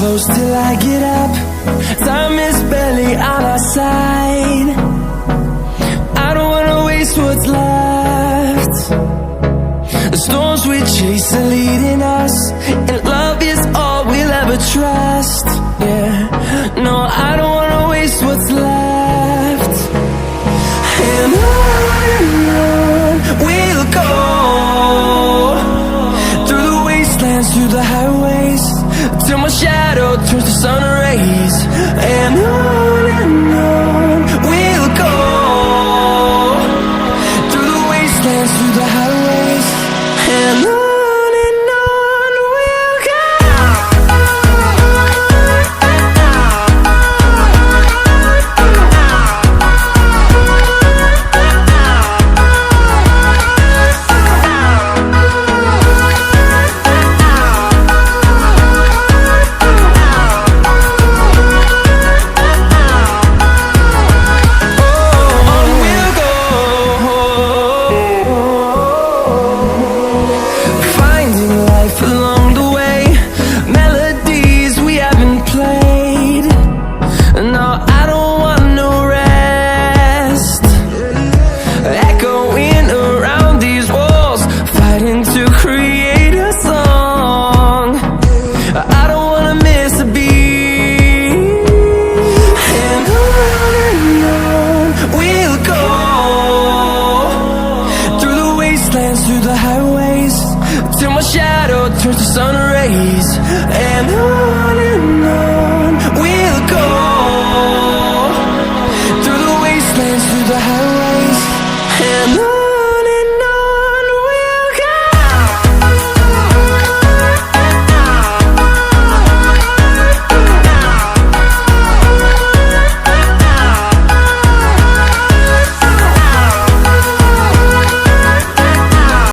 close till I get up. Time is barely on our side. I don't wanna waste what's left. The storms we chase are leading us, and love is all we'll ever trust. Yeah, no, I don't wanna waste what's left. And on we'll go, through the wastelands, through the highways, till my shadow turns to sun rays. And on we'll go, through the wastelands, through the highways, and on we'll go. No,